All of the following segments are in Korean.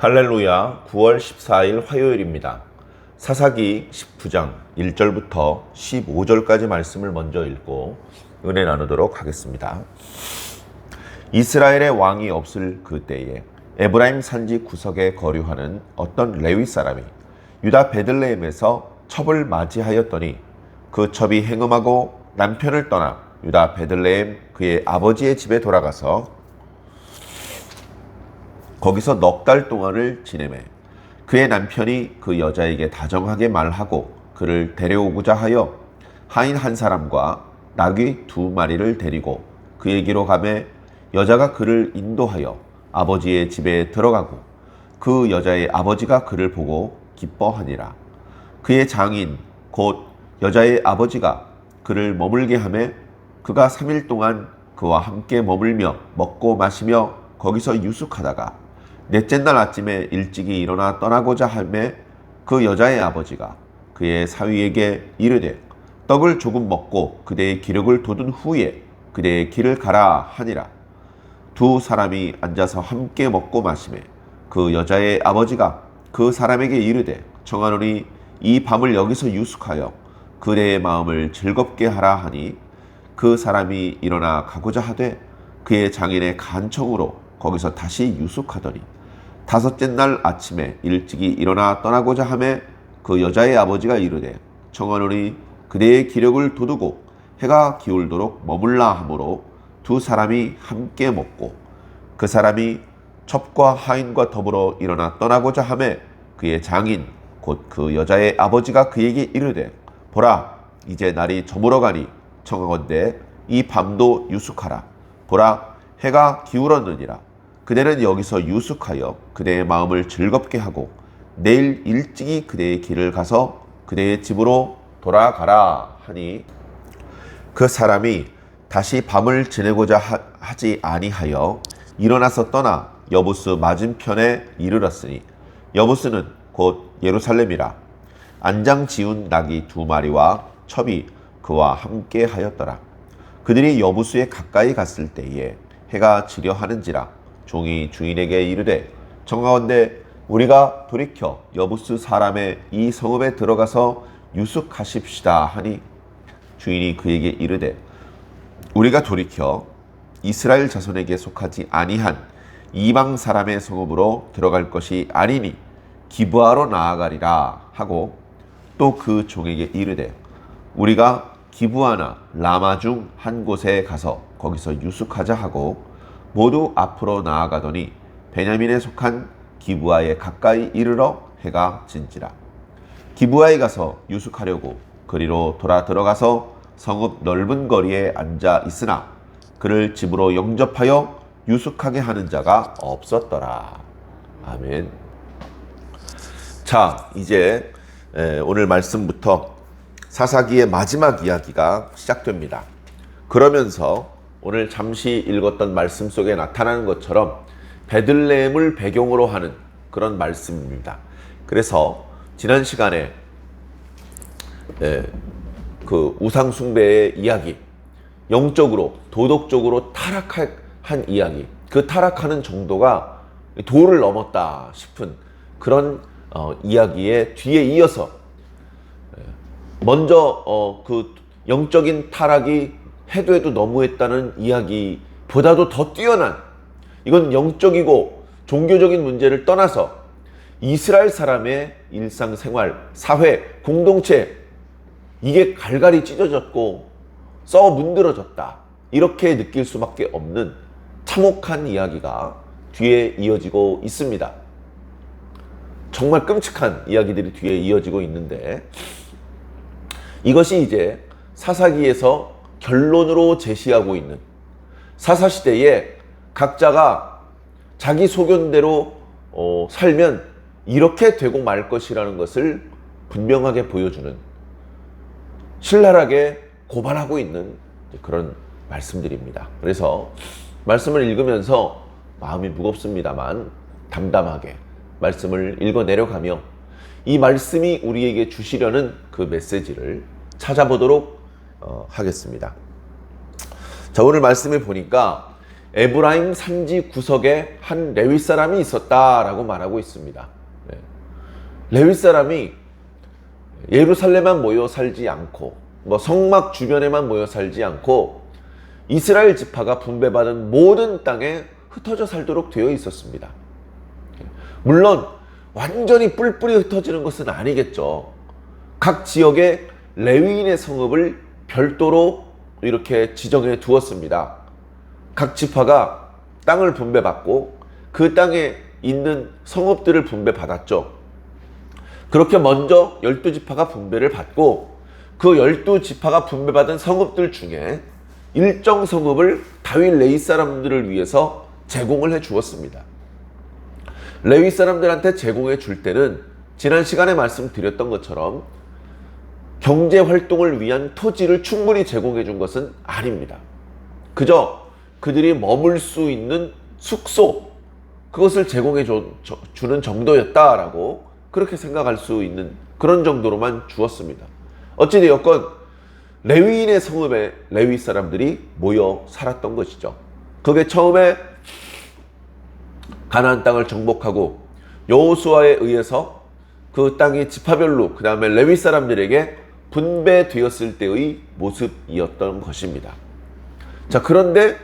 할렐루야. 9월 14일 화요일입니다. 사사기 19장 1절부터 15절까지 말씀을 먼저 읽고 은혜 나누도록 하겠습니다. 이스라엘의 왕이 없을 그때에 에브라임 산지 구석에 거류하는 어떤 레위 사람이 유다 베들레헴에서 첩을 맞이하였더니 그 첩이 행음하고 남편을 떠나 유다 베들레헴 그의 아버지의 집에 돌아가서 거기서 넉 달 동안을 지내매 그의 남편이 그 여자에게 다정하게 말하고 그를 데려오고자 하여 하인 한 사람과 나귀 2마리를 데리고 그에게로 가매 여자가 그를 인도하여 아버지의 집에 들어가고 그 여자의 아버지가 그를 보고 기뻐하니라. 그의 장인 곧 여자의 아버지가 그를 머물게 하매 그가 3일 동안 그와 함께 머물며 먹고 마시며 거기서 유숙하다가 넷째 날 아침에 일찍이 일어나 떠나고자 하매 그 여자의 아버지가 그의 사위에게 이르되 떡을 조금 먹고 그대의 기력을 돋운 후에 그대의 길을 가라 하니라. 두 사람이 앉아서 함께 먹고 마시매 그 여자의 아버지가 그 사람에게 이르되 청하노니 이 밤을 여기서 유숙하여 그대의 마음을 즐겁게 하라 하니 그 사람이 일어나 가고자 하되 그의 장인의 간청으로 거기서 다시 유숙하더니 5째 날 아침에 일찍이 일어나 떠나고자 하매 그 여자의 아버지가 이르되 청하노니 그대의 기력을 돋우고 해가 기울도록 머물라 하므로 두 사람이 함께 먹고 그 사람이 첩과 하인과 더불어 일어나 떠나고자 하매 그의 장인 곧 그 여자의 아버지가 그에게 이르되 보라 이제 날이 저물어가니 청하건대 이 밤도 유숙하라. 보라 해가 기울었느니라. 그대는 여기서 유숙하여 그대의 마음을 즐겁게 하고 내일 일찍이 그대의 길을 가서 그대의 집으로 돌아가라 하니 그 사람이 다시 밤을 지내고자 하지 아니하여 일어나서 떠나 여부스 맞은편에 이르렀으니 여부스는 곧 예루살렘이라. 안장 지운 나귀 2마리와 첩이 그와 함께 하였더라. 그들이 여부스에 가까이 갔을 때에 해가 지려 하는지라 종이 주인에게 이르되 청하건대 우리가 돌이켜 여부스 사람의 이 성읍에 들어가서 유숙하십시다 하니 주인이 그에게 이르되 우리가 돌이켜 이스라엘 자손에게 속하지 아니한 이방 사람의 성읍으로 들어갈 것이 아니니 기브아로 나아가리라 하고 또 그 종에게 이르되 우리가 기브아나 라마 중 한 곳에 가서 거기서 유숙하자 하고 모두 앞으로 나아가더니 베냐민에 속한 기브아에 가까이 이르러 해가 진지라. 기브아에 가서 유숙하려고 그리로 돌아 들어가서 성읍 넓은 거리에 앉아 있으나 그를 집으로 영접하여 유숙하게 하는 자가 없었더라. 아멘. 자, 이제 오늘 말씀부터 사사기의 마지막 이야기가 시작됩니다. 그러면서 오늘 잠시 읽었던 말씀 속에 나타나는 것처럼 베들레헴을 배경으로 하는 그런 말씀입니다. 그래서 지난 시간에 그 우상 숭배의 이야기, 영적으로 도덕적으로 타락한 이야기, 그 타락하는 정도가 도를 넘었다 싶은 그런 이야기의 뒤에 이어서 먼저 그 영적인 타락이 해도 너무했다는 이야기보다도 더 뛰어난, 이건 영적이고 종교적인 문제를 떠나서 이스라엘 사람의 일상생활, 사회, 공동체, 이게 갈갈이 찢어졌고 썩어 문드러졌다, 이렇게 느낄 수밖에 없는 참혹한 이야기가 뒤에 이어지고 있습니다. 정말 끔찍한 이야기들이 뒤에 이어지고 있는데 이것이 이제 사사기에서 결론으로 제시하고 있는, 사사시대에 각자가 자기 소견대로 살면 이렇게 되고 말 것이라는 것을 분명하게 보여주는, 신랄하게 고발하고 있는 그런 말씀들입니다. 그래서 말씀을 읽으면서 마음이 무겁습니다만 담담하게 말씀을 읽어 내려가며 이 말씀이 우리에게 주시려는 그 메시지를 찾아보도록 하겠습니다. 자, 오늘 말씀에 보니까 에브라임 산지 구석에 한 레위 사람이 있었다라고 말하고 있습니다. 레위 사람이 예루살렘만 모여 살지 않고 성막 주변에만 모여 살지 않고 이스라엘 지파가 분배받은 모든 땅에 흩어져 살도록 되어 있었습니다. 물론 완전히 뿔뿔이 흩어지는 것은 아니겠죠. 각 지역에 레위인의 성읍을 별도로 이렇게 지정해 두었습니다. 각 지파가 땅을 분배받고 그 땅에 있는 성읍들을 분배받았죠. 그렇게 먼저 12지파가 분배를 받고 그 12지파가 분배받은 성읍들 중에 일정 성읍을 다윗 레위 사람들을 위해서 제공을 해 주었습니다. 레위 사람들한테 제공해 줄 때는 지난 시간에 말씀드렸던 것처럼 경제 활동을 위한 토지를 충분히 제공해 준 것은 아닙니다. 그저 그들이 머물 수 있는 숙소, 그것을 제공해 주는 정도였다라고 그렇게 생각할 수 있는 그런 정도로만 주었습니다. 어찌되었건 레위인의 성읍에 레위 사람들이 모여 살았던 것이죠. 그게 처음에 가나안 땅을 정복하고 여호수아에 의해서 그 땅이 지파별로 그 다음에 레위 사람들에게 분배되었을 때의 모습이었던 것입니다. 자, 그런데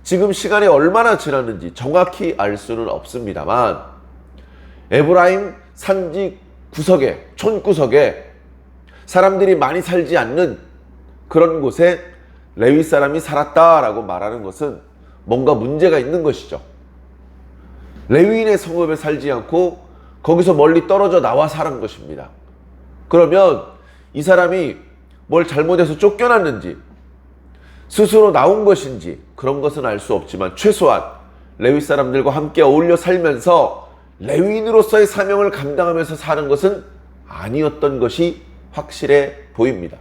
지금 시간이 얼마나 지났는지 정확히 알 수는 없습니다만 에브라임 산지 구석에, 촌구석에 사람들이 많이 살지 않는 그런 곳에 레위 사람이 살았다라고 말하는 것은 뭔가 문제가 있는 것이죠. 레위인의 성읍에 살지 않고 거기서 멀리 떨어져 나와 살은 것입니다. 그러면 이 사람이 뭘 잘못해서 쫓겨났는지 스스로 나온 것인지 그런 것은 알 수 없지만 최소한 레위 사람들과 함께 어울려 살면서 레위인으로서의 사명을 감당하면서 사는 것은 아니었던 것이 확실해 보입니다.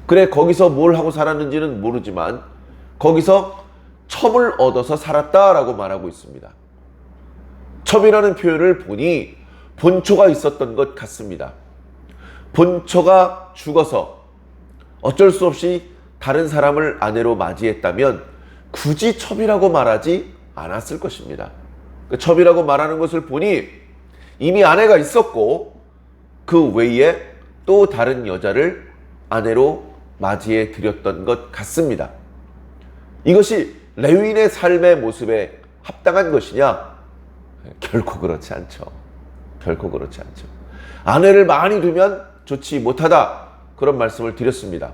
그래, 거기서 뭘 하고 살았는지는 모르지만 거기서 첩을 얻어서 살았다라고 말하고 있습니다. 첩이라는 표현을 보니 본초가 있었던 것 같습니다. 본초가 죽어서 어쩔 수 없이 다른 사람을 아내로 맞이했다면 굳이 첩이라고 말하지 않았을 것입니다. 그 첩이라고 말하는 것을 보니 이미 아내가 있었고 그 외에 또 다른 여자를 아내로 맞이해 드렸던 것 같습니다. 이것이 레위인의 삶의 모습에 합당한 것이냐? 결코 그렇지 않죠. 결코 그렇지 않죠. 아내를 많이 두면 좋지 못하다, 그런 말씀을 드렸습니다.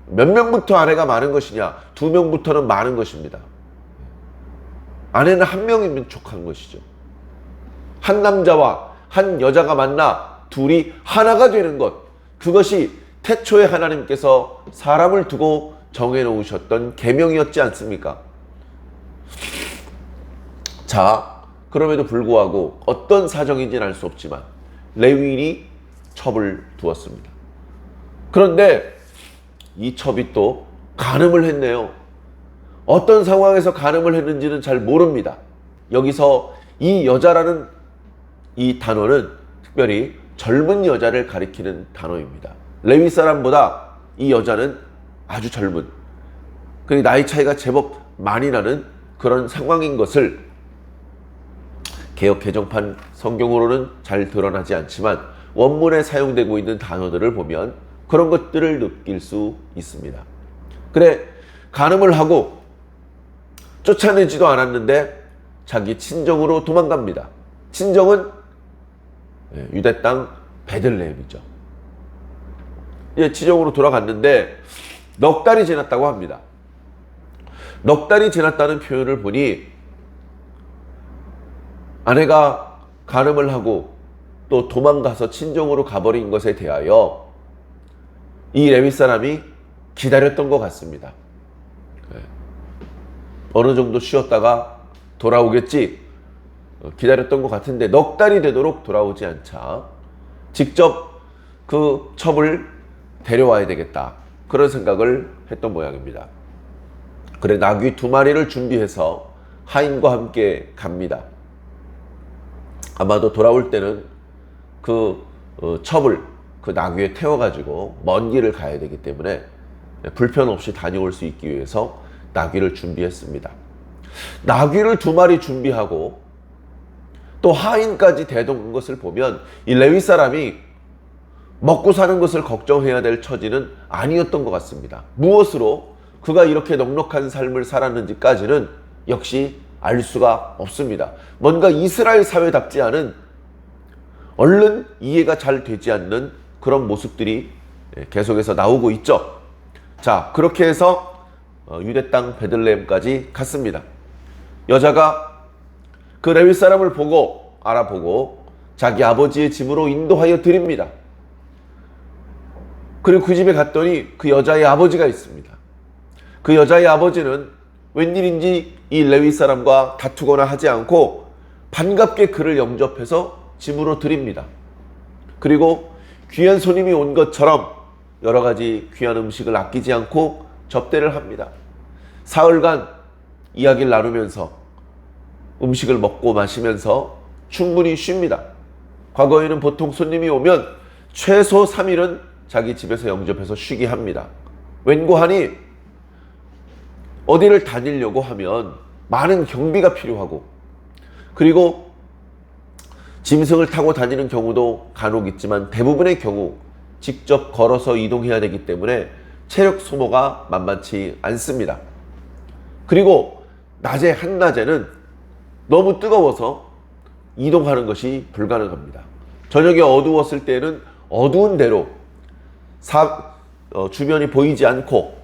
몇 명부터 아내가 많은 것이냐? 2명부터는 많은 것입니다. 아내는 1명이면 족한 것이죠. 한 남자와 한 여자가 만나 둘이 하나가 되는 것, 그것이 태초에 하나님께서 사람을 두고 정해놓으셨던 계명이었지 않습니까? 자, 그럼에도 불구하고 어떤 사정인지는 알 수 없지만 레위인이 첩을 두었습니다. 그런데 이 첩이 또 간음을 했네요. 어떤 상황에서 간음을 했는지는 잘 모릅니다. 여기서 이 여자라는 이 단어는 특별히 젊은 여자를 가리키는 단어입니다. 레위 사람보다 이 여자는 아주 젊은, 그리고 나이 차이가 제법 많이 나는 그런 상황인 것을 개역 개정판 성경으로는 잘 드러나지 않지만 원문에 사용되고 있는 단어들을 보면 그런 것들을 느낄 수 있습니다. 그래, 간음을 하고 쫓아내지도 않았는데 자기 친정으로 도망갑니다. 친정은 유대 땅 베들레헴이죠. 친정으로 돌아갔는데 넉 달이 지났다고 합니다. 넉 달이 지났다는 표현을 보니 아내가 간음을 하고 또 도망가서 친정으로 가버린 것에 대하여 이 레위 사람이 기다렸던 것 같습니다. 어느 정도 쉬었다가 돌아오겠지 기다렸던 것 같은데 넉 달이 되도록 돌아오지 않자 직접 그 첩을 데려와야 되겠다, 그런 생각을 했던 모양입니다. 그래, 나귀 2마리를 준비해서 하인과 함께 갑니다. 아마도 돌아올 때는 그 첩을 그 나귀에 태워가지고 먼 길을 가야 되기 때문에 불편 없이 다녀올 수 있기 위해서 나귀를 준비했습니다. 나귀를 2마리 준비하고 또 하인까지 대동한 것을 보면 이 레위 사람이 먹고 사는 것을 걱정해야 될 처지는 아니었던 것 같습니다. 무엇으로 그가 이렇게 넉넉한 삶을 살았는지까지는 역시 알 수가 없습니다. 뭔가 이스라엘 사회답지 않은, 얼른 이해가 잘 되지 않는 그런 모습들이 계속해서 나오고 있죠. 자, 그렇게 해서 유대 땅 베들레헴까지 갔습니다. 여자가 그 레위 사람을 보고 알아보고 자기 아버지의 집으로 인도하여 드립니다. 그리고 그 집에 갔더니 그 여자의 아버지가 있습니다. 그 여자의 아버지는 웬일인지 이 레위 사람과 다투거나 하지 않고 반갑게 그를 영접해서 집으로 드립니다. 그리고 귀한 손님이 온 것처럼 여러 가지 귀한 음식을 아끼지 않고 접대를 합니다. 사흘간 이야기를 나누면서 음식을 먹고 마시면서 충분히 쉽니다. 과거에는 보통 손님이 오면 최소 3일은 자기 집에서 영접해서 쉬게 합니다. 웬고하니 어디를 다니려고 하면 많은 경비가 필요하고, 그리고 짐승을 타고 다니는 경우도 간혹 있지만 대부분의 경우 직접 걸어서 이동해야 되기 때문에 체력 소모가 만만치 않습니다. 그리고 낮에, 한낮에는 너무 뜨거워서 이동하는 것이 불가능합니다. 저녁에 어두웠을 때는 어두운 데로 주변이 보이지 않고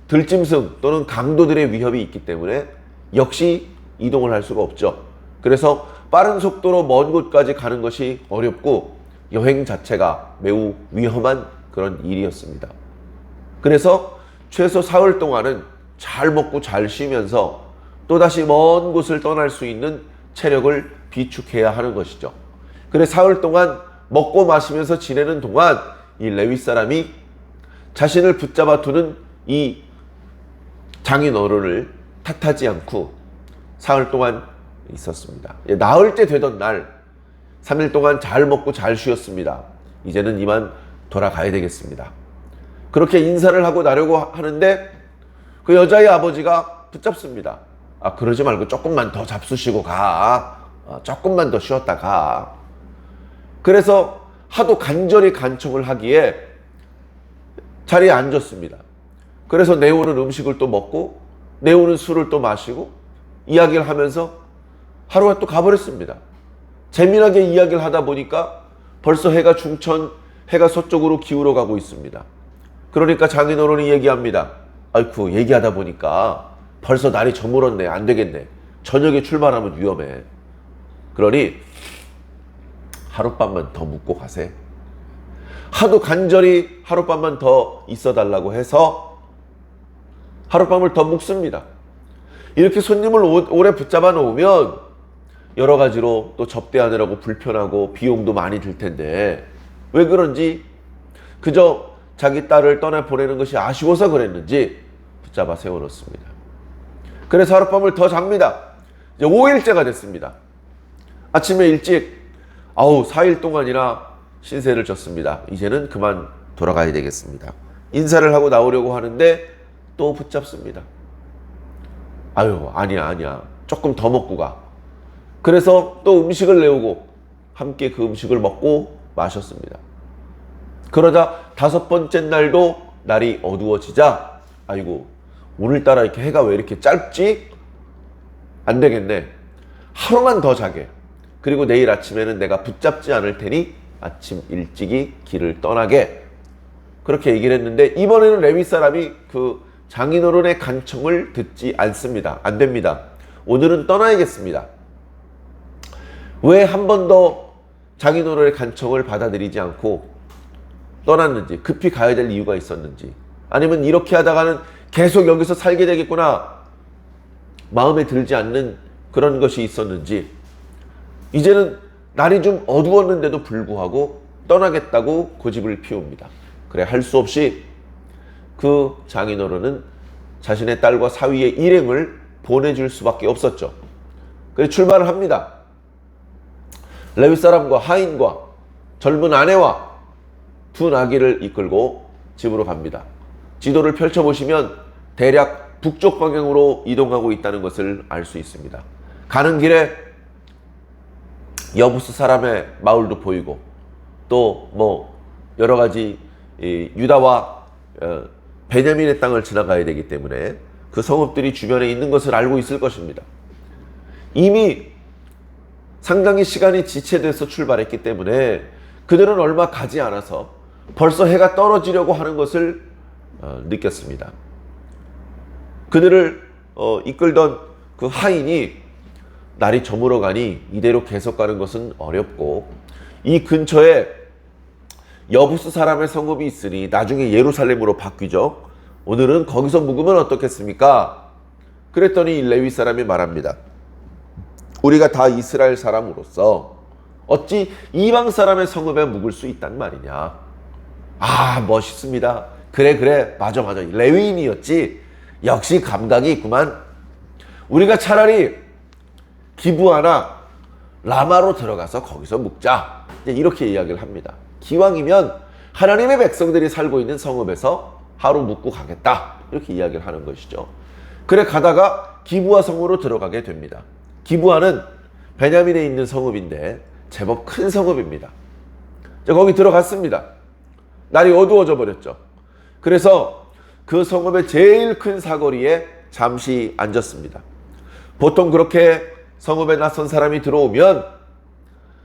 들짐승 또는 강도들의 위협이 있기 때문에 역시 이동을 할 수가 없죠. 그래서 빠른 속도로 먼 곳까지 가는 것이 어렵고 여행 자체가 매우 위험한 그런 일이었습니다. 그래서 최소 사흘 동안은 잘 먹고 잘 쉬면서 또다시 먼 곳을 떠날 수 있는 체력을 비축해야 하는 것이죠. 그래서 사흘 동안 먹고 마시면서 지내는 동안 이 레위 사람이 자신을 붙잡아 두는 이 장인 어른을 탓하지 않고 사흘 동안 있었습니다. 나흘째 되던 날 3일 동안 잘 먹고 잘 쉬었습니다. 이제는 이만 돌아가야 되겠습니다. 그렇게 인사를 하고 나려고 하는데 그 여자의 아버지가 붙잡습니다. 그러지 말고 조금만 더 잡수시고 가. 조금만 더 쉬었다 가. 그래서 하도 간절히 간청을 하기에 자리에 앉았습니다. 그래서 내오는 음식을 또 먹고 내오는 술을 또 마시고 이야기를 하면서 하루가 또 가버렸습니다. 재미나게 이야기를 하다 보니까 벌써 해가 해가 서쪽으로 기울어 가고 있습니다. 그러니까 장인어른이 얘기합니다. 아이쿠, 얘기하다 보니까 벌써 날이 저물었네. 안 되겠네. 저녁에 출발하면 위험해. 그러니 하룻밤만 더 묵고 가세. 하도 간절히 하룻밤만 더 있어달라고 해서 하룻밤을 더 묵습니다. 이렇게 손님을 오래 붙잡아 놓으면 여러 가지로 또 접대하느라고 불편하고 비용도 많이 들 텐데 왜 그런지 그저 자기 딸을 떠나보내는 것이 아쉬워서 그랬는지 붙잡아 세워놓습니다. 그래서 하룻밤을 더 잡니다. 이제 5일째가 됐습니다. 아침에 일찍 4일 동안이나 신세를 졌습니다. 이제는 그만 돌아가야 되겠습니다. 인사를 하고 나오려고 하는데 또 붙잡습니다. 아니야. 조금 더 먹고 가. 그래서 또 음식을 내오고 함께 그 음식을 먹고 마셨습니다. 그러자 5번째 날도 날이 어두워지자 오늘따라 이렇게 해가 왜 이렇게 짧지? 안 되겠네. 하루만 더 자게. 그리고 내일 아침에는 내가 붙잡지 않을 테니 아침 일찍이 길을 떠나게. 그렇게 얘기를 했는데 이번에는 레위 사람이 그 장인어른의 간청을 듣지 않습니다. 안 됩니다. 오늘은 떠나야겠습니다. 왜 한 번 더 장인어른의 간청을 받아들이지 않고 떠났는지, 급히 가야 될 이유가 있었는지, 아니면 이렇게 하다가는 계속 여기서 살게 되겠구나 마음에 들지 않는 그런 것이 있었는지, 이제는 날이 좀 어두웠는데도 불구하고 떠나겠다고 고집을 피웁니다. 그래, 할 수 없이 그 장인어른은 자신의 딸과 사위의 일행을 보내줄 수밖에 없었죠. 그래서 출발을 합니다. 레위 사람과 하인과 젊은 아내와 2 나귀를 이끌고 집으로 갑니다. 지도를 펼쳐보시면 대략 북쪽 방향으로 이동하고 있다는 것을 알 수 있습니다. 가는 길에 여부스 사람의 마을도 보이고 또 뭐 여러 가지 유다와 베냐민의 땅을 지나가야 되기 때문에 그 성읍들이 주변에 있는 것을 알고 있을 것입니다. 이미 상당히 시간이 지체돼서 출발했기 때문에 그들은 얼마 가지 않아서 벌써 해가 떨어지려고 하는 것을 느꼈습니다. 그들을 이끌던 그 하인이 날이 저물어 가니 이대로 계속 가는 것은 어렵고 이 근처에 여부스 사람의 성읍이 있으니 나중에 예루살렘으로 바뀌죠. 오늘은 거기서 묵으면 어떻겠습니까? 그랬더니 레위 사람이 말합니다. 우리가 다 이스라엘 사람으로서 어찌 이방 사람의 성읍에 묵을 수 있단 말이냐. 아, 멋있습니다. 그래 맞아 레위인이었지. 역시 감각이 있구만. 우리가 차라리 기브아나 라마로 들어가서 거기서 묵자. 이렇게 이야기를 합니다. 기왕이면 하나님의 백성들이 살고 있는 성읍에서 하루 묵고 가겠다. 이렇게 이야기를 하는 것이죠. 그래 가다가 기브아 성으로 들어가게 됩니다. 기브아는 베냐민에 있는 성읍인데 제법 큰 성읍입니다. 거기 들어갔습니다. 날이 어두워져 버렸죠. 그래서 그 성읍의 제일 큰 사거리에 잠시 앉았습니다. 보통 그렇게 성읍에 낯선 사람이 들어오면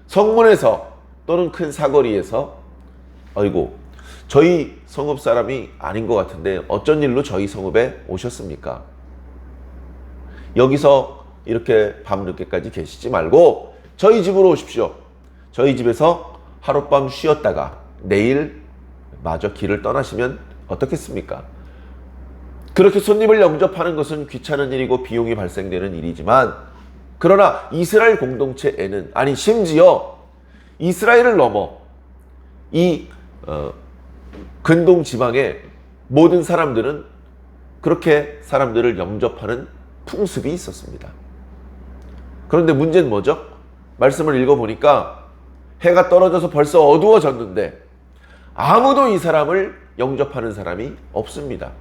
성문에서 또는 큰 사거리에서 아이고 저희 성읍 사람이 아닌 것 같은데 어쩐 일로 저희 성읍에 오셨습니까? 여기서 이렇게 밤늦게까지 계시지 말고 저희 집으로 오십시오. 저희 집에서 하룻밤 쉬었다가 내일 마저 길을 떠나시면 어떻겠습니까? 그렇게 손님을 영접하는 것은 귀찮은 일이고 비용이 발생되는 일이지만 그러나 이스라엘 공동체에는 아니 심지어 이스라엘을 넘어 이 근동 지방의 모든 사람들은 그렇게 사람들을 영접하는 풍습이 있었습니다. 그런데 문제는 뭐죠? 말씀을 읽어보니까 해가 떨어져서 벌써 어두워졌는데 아무도 이 사람을 영접하는 사람이 없습니다.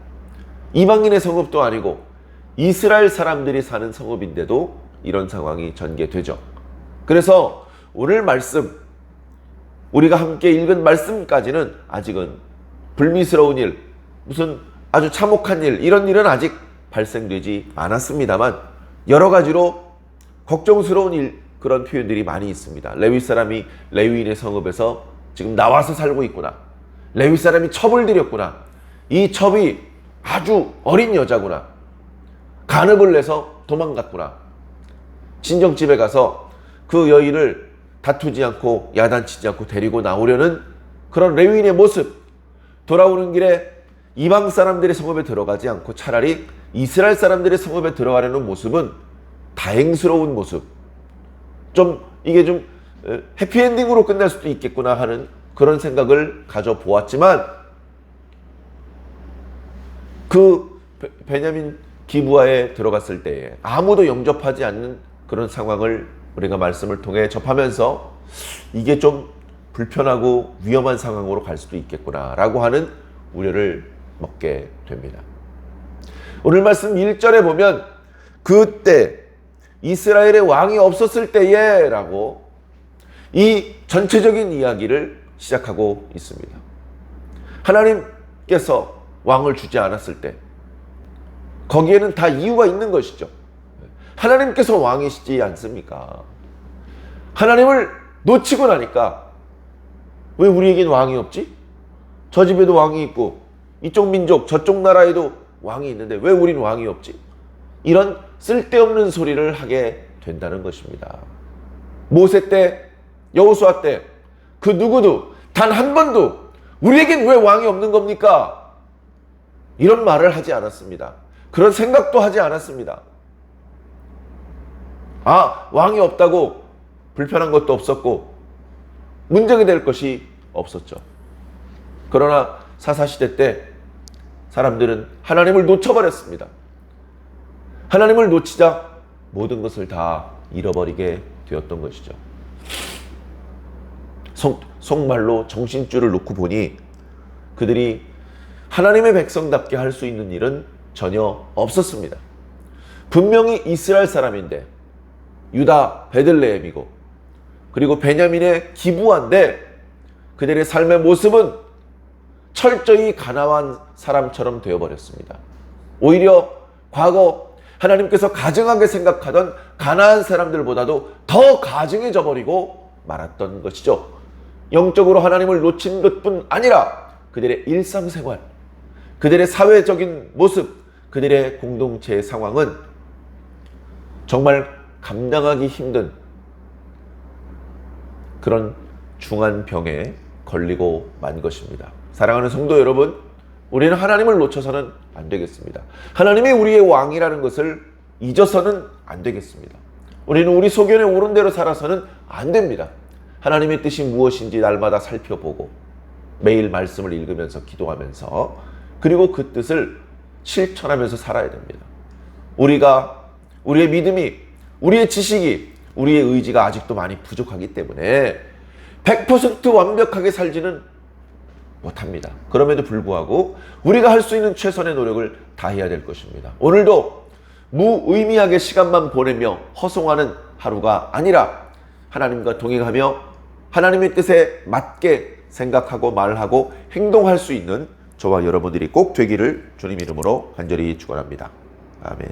이방인의 성읍도 아니고 이스라엘 사람들이 사는 성읍인데도 이런 상황이 전개되죠. 그래서 오늘 말씀, 우리가 함께 읽은 말씀까지는 아직은 불미스러운 일, 무슨 아주 참혹한 일, 이런 일은 아직 발생되지 않았습니다만 여러 가지로 걱정스러운 일, 그런 표현들이 많이 있습니다. 레위 사람이 레위인의 성읍에서 지금 나와서 살고 있구나. 레위 사람이 첩을 들였구나. 이 첩이 아주 어린 여자구나. 간읍을 내서 도망갔구나. 친정집에 가서 그 여인을 다투지 않고 야단치지 않고 데리고 나오려는 그런 레위인의 모습. 돌아오는 길에 이방 사람들의 성읍에 들어가지 않고 차라리 이스라엘 사람들의 성읍에 들어가려는 모습은 다행스러운 모습. 이게 좀 해피엔딩으로 끝날 수도 있겠구나 하는 그런 생각을 가져보았지만 그 베냐민 기브아에 들어갔을 때에 아무도 영접하지 않는 그런 상황을 우리가 말씀을 통해 접하면서 이게 좀 불편하고 위험한 상황으로 갈 수도 있겠구나 라고 하는 우려를 먹게 됩니다. 오늘 말씀 1절에 보면 그때 이스라엘의 왕이 없었을 때에 라고 이 전체적인 이야기를 시작하고 있습니다. 하나님께서 왕을 주지 않았을 때 거기에는 다 이유가 있는 것이죠. 하나님께서 왕이시지 않습니까? 하나님을 놓치고 나니까 왜 우리에겐 왕이 없지? 저 집에도 왕이 있고 이쪽 민족 저쪽 나라에도 왕이 있는데 왜 우린 왕이 없지? 이런 쓸데없는 소리를 하게 된다는 것입니다. 모세 때, 여호수아 때 그 누구도 단 한 번도 우리에겐 왜 왕이 없는 겁니까? 이런 말을 하지 않았습니다. 그런 생각도 하지 않았습니다. 왕이 없다고 불편한 것도 없었고 문제가 될 것이 없었죠. 그러나 사사시대 때 사람들은 하나님을 놓쳐버렸습니다. 하나님을 놓치자 모든 것을 다 잃어버리게 되었던 것이죠. 속말로 정신줄을 놓고 보니 그들이 하나님의 백성답게 할 수 있는 일은 전혀 없었습니다. 분명히 이스라엘 사람인데 유다 베들레헴이고 그리고 베냐민의 기브아인데 그들의 삶의 모습은 철저히 가난한 사람처럼 되어버렸습니다. 오히려 과거 하나님께서 가증하게 생각하던 가난한 사람들보다도 더 가증해져 버리고 말았던 것이죠. 영적으로 하나님을 놓친 것뿐 아니라 그들의 일상생활, 그들의 사회적인 모습, 그들의 공동체의 상황은 정말 감당하기 힘든 그런 중한 병에 걸리고 만 것입니다. 사랑하는 성도 여러분, 우리는 하나님을 놓쳐서는 안 되겠습니다. 하나님이 우리의 왕이라는 것을 잊어서는 안 되겠습니다. 우리는 우리 소견에 오른 대로 살아서는 안 됩니다. 하나님의 뜻이 무엇인지 날마다 살펴보고 매일 말씀을 읽으면서 기도하면서 그리고 그 뜻을 실천하면서 살아야 됩니다. 우리의 믿음이, 우리의 지식이, 우리의 의지가 아직도 많이 부족하기 때문에 100% 완벽하게 살지는 못합니다. 그럼에도 불구하고 우리가 할 수 있는 최선의 노력을 다해야 될 것입니다. 오늘도 무의미하게 시간만 보내며 허송하는 하루가 아니라 하나님과 동행하며 하나님의 뜻에 맞게 생각하고 말하고 행동할 수 있는 저와 여러분들이 꼭 되기를 주님 이름으로 간절히 축원합니다. 아멘.